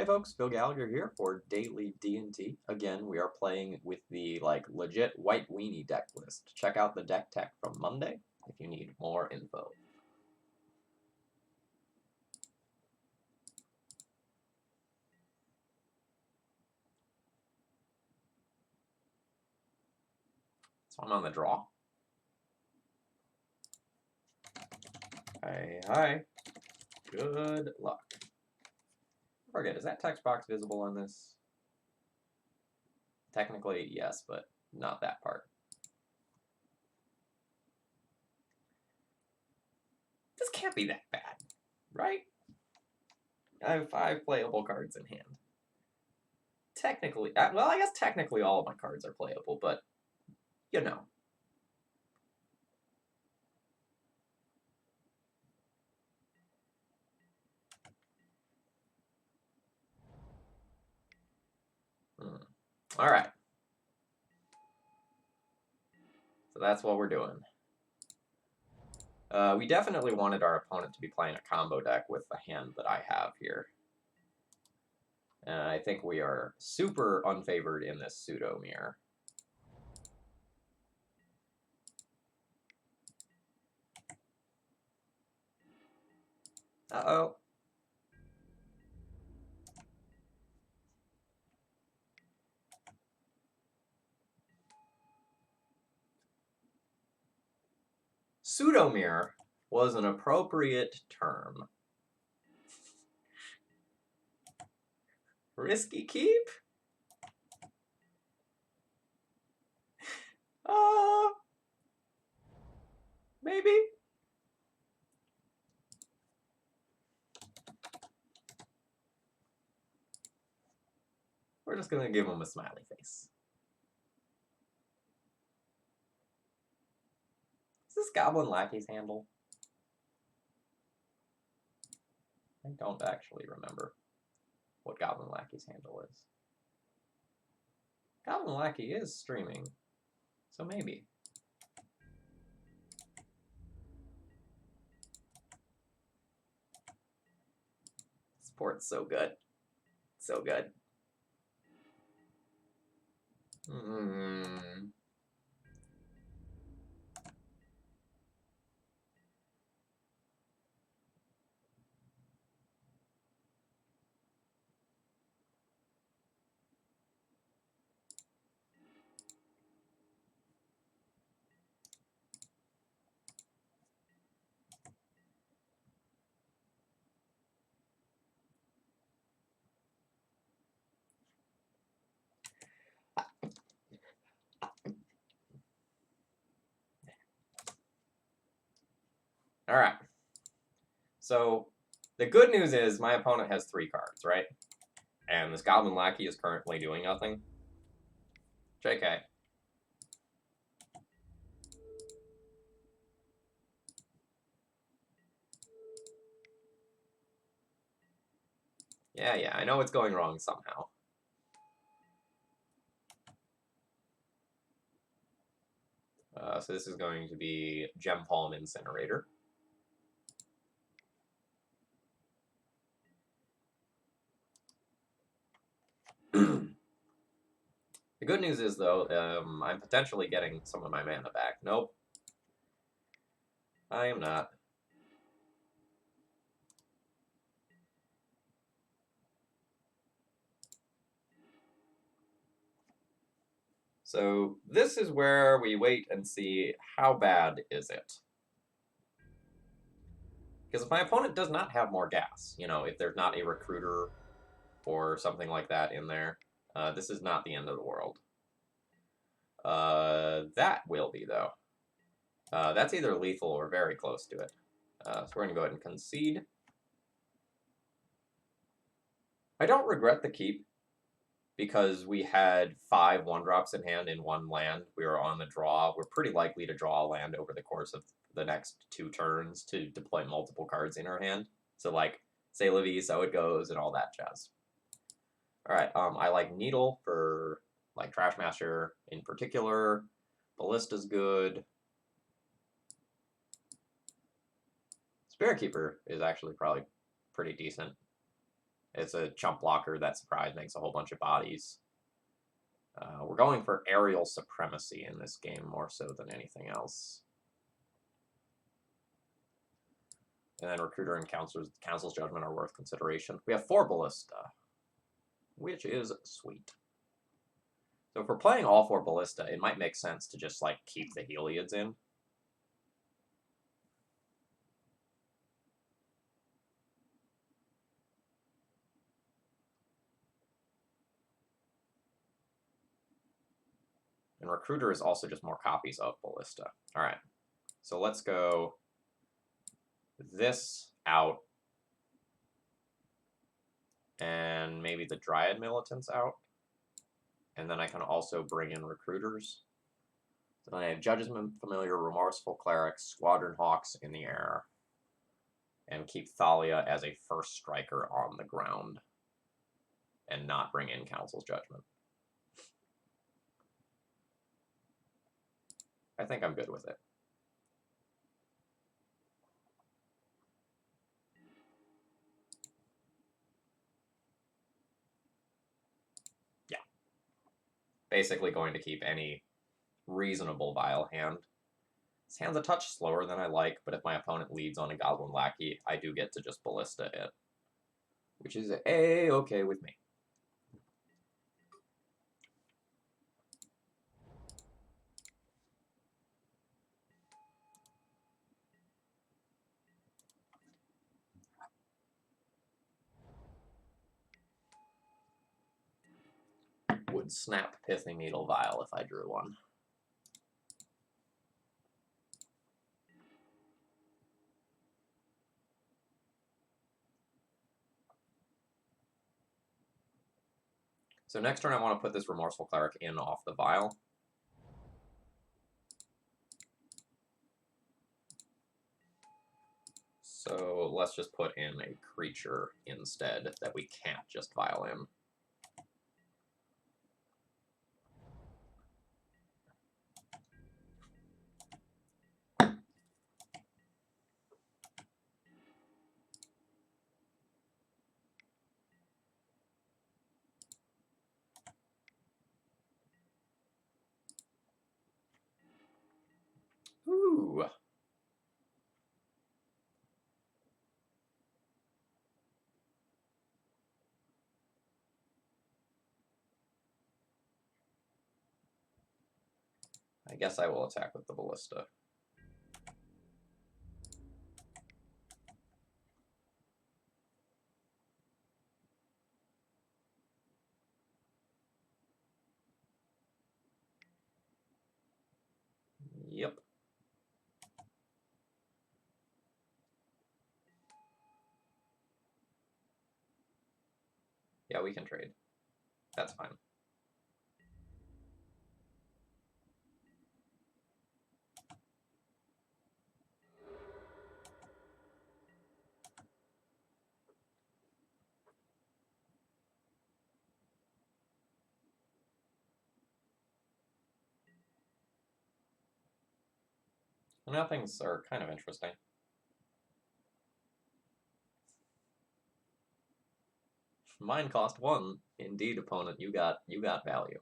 Hey folks, Phil Gallagher here for Daily D&T. Again, we are playing with the legit white weenie deck list. Check out the deck tech from Monday if you need more info. So I'm on the draw. Hi. Good luck. I forget, is that text box visible on this? Technically, yes, but not that part. This can't be that bad, right? I have 5 playable cards in hand. Technically, well, I guess technically all of my cards are playable, but, you know. All right. So that's what we're doing. We definitely wanted our opponent to be playing a combo deck with the hand that I have here. And I think we are super unfavored in this pseudo mirror. Uh-oh. Pseudo mirror was an appropriate term. Risky keep? Maybe? We're just gonna give him a smiley face. Is this Goblin Lackey's handle? I don't actually remember what Goblin Lackey's handle is. Goblin Lackey is streaming, so maybe. Support's so good. So good. All right. So the good news is my opponent has 3 cards, right? And this Goblin Lackey is currently doing nothing. JK. Yeah, I know it's going wrong somehow. So this is going to be Gem Palm Incinerator. The good news is, though, I'm potentially getting some of my mana back. Nope. I am not. So this is where we wait and see how bad is it. Because if my opponent does not have more gas, you know, if there's not a recruiter or something like that in there, this is not the end of the world. That will be, though. That's either lethal or very close to it. So we're going to go ahead and concede. I don't regret the keep because we had 5 1-drops in hand in 1 land. We were on the draw. We're pretty likely to draw a land over the course of the next 2 turns to deploy multiple cards in our hand. So, like, say la vie, so it goes, and all that jazz. Alright, I like Needle for, like, Trashmaster in particular. Ballista's good. Spirit Keeper is actually probably pretty decent. It's a chump blocker that surprise makes a whole bunch of bodies. We're going for aerial supremacy in this game more so than anything else. And then Recruiter and Council's Judgment are worth consideration. We have 4 Ballista, which is sweet. So if we're playing all 4 Ballista, it might make sense to just, like, keep the Heliads in. And Recruiter is also just more copies of Ballista. All right, so let's go this out, and maybe the Dryad Militants out. And then I can also bring in Recruiters. So then I have Judges Familiar, Remorseful Clerics, Squadron Hawks in the air, and keep Thalia as a first striker on the ground, and not bring in Council's Judgment. I think I'm good with it. Yeah. Basically going to keep any reasonable Vile hand. This hand's a touch slower than I like, but if my opponent leads on a Goblin Lackey, I do get to just Ballista it, which is A-okay with me. Would snap Pithing Needle Vial if I drew one. So next turn I want to put this Remorseful Cleric in off the Vial. So let's just put in a creature instead that we can't just Vial in. Ooh. I guess I will attack with the Ballista. Yep. Yeah, we can trade. That's fine. Now things are kind of interesting. Mine cost 1. Indeed, opponent, you got value.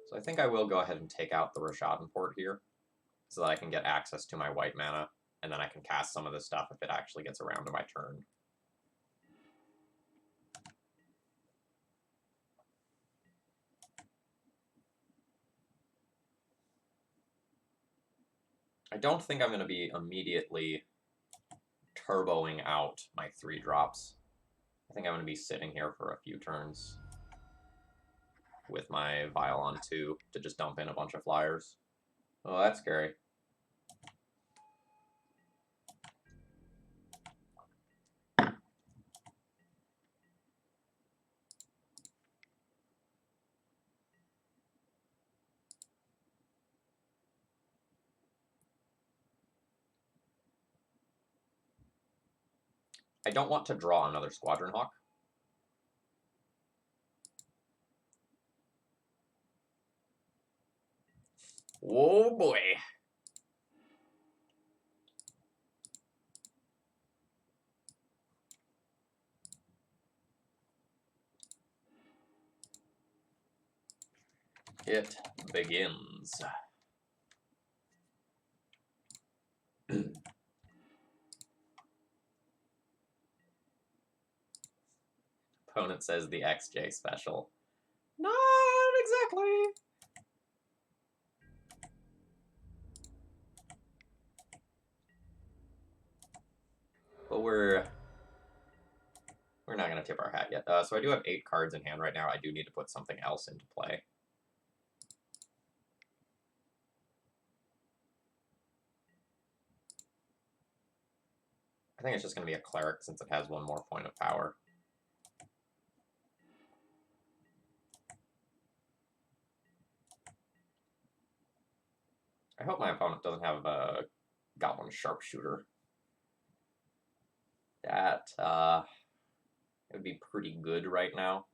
So I think I will go ahead and take out the Rashadan Port here, so that I can get access to my white mana, and then I can cast some of this stuff if it actually gets around to my turn. I don't think I'm going to be immediately turboing out my 3-drops. I think I'm going to be sitting here for a few turns with my Vial on 2 to just dump in a bunch of flyers. Oh, that's scary. I don't want to draw another Squadron Hawk. Oh boy. It begins. Opponent says the XJ special. Not exactly. But we're not going to tip our hat yet. So I do have 8 cards in hand right now. I do need to put something else into play. I think it's just going to be a cleric since it has 1 more point of power. I hope my opponent doesn't have a Goblin Sharpshooter. That would be pretty good right now.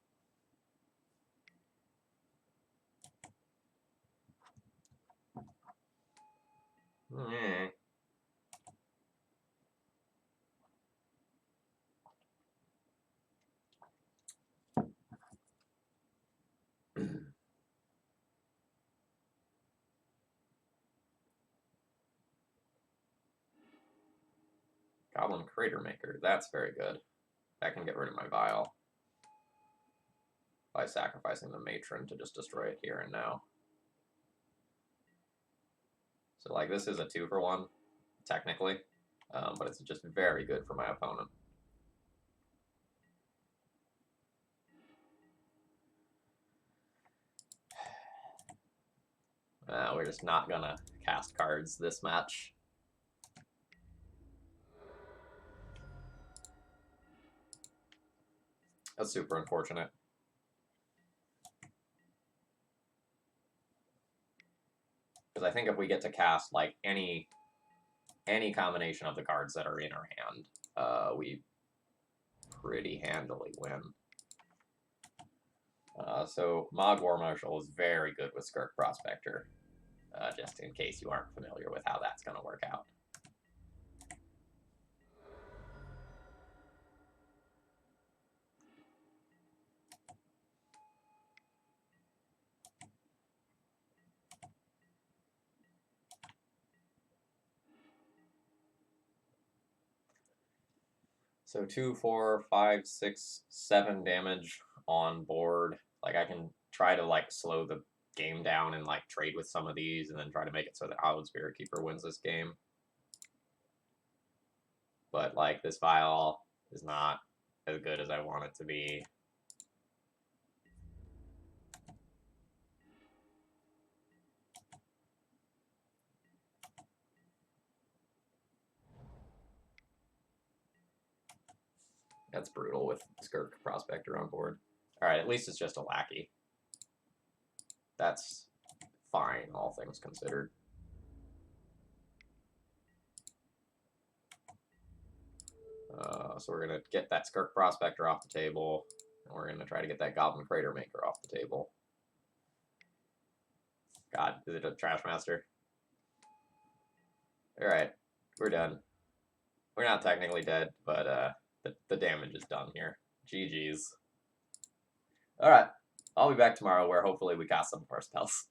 Goblin Crater Maker, that's very good. That can get rid of my Vial by sacrificing the Matron to just destroy it here and now. So, like, this is a 2-for-1, technically, but it's just very good for my opponent. We're just not gonna cast cards this match. That's super unfortunate. Because I think if we get to cast, like, any combination of the cards that are in our hand, we pretty handily win. So Mog War Marshal is very good with Skirk Prospector, just in case you aren't familiar with how that's going to work out. So 2, 4, 5, 6, 7 damage on board. Like, I can try to, like, slow the game down and, like, trade with some of these and then try to make it so that Howled Spirit Keeper wins this game. But, like, this Vial is not as good as I want it to be. That's brutal with Skirk Prospector on board. Alright, at least it's just a lackey. That's fine, all things considered. So we're going to get that Skirk Prospector off the table, and we're going to try to get that Goblin Crater Maker off the table. God, is it a Trash Master? Alright, we're done. We're not technically dead, but the damage is done here. GG's. Alright, I'll be back tomorrow where hopefully we cast some of our spells.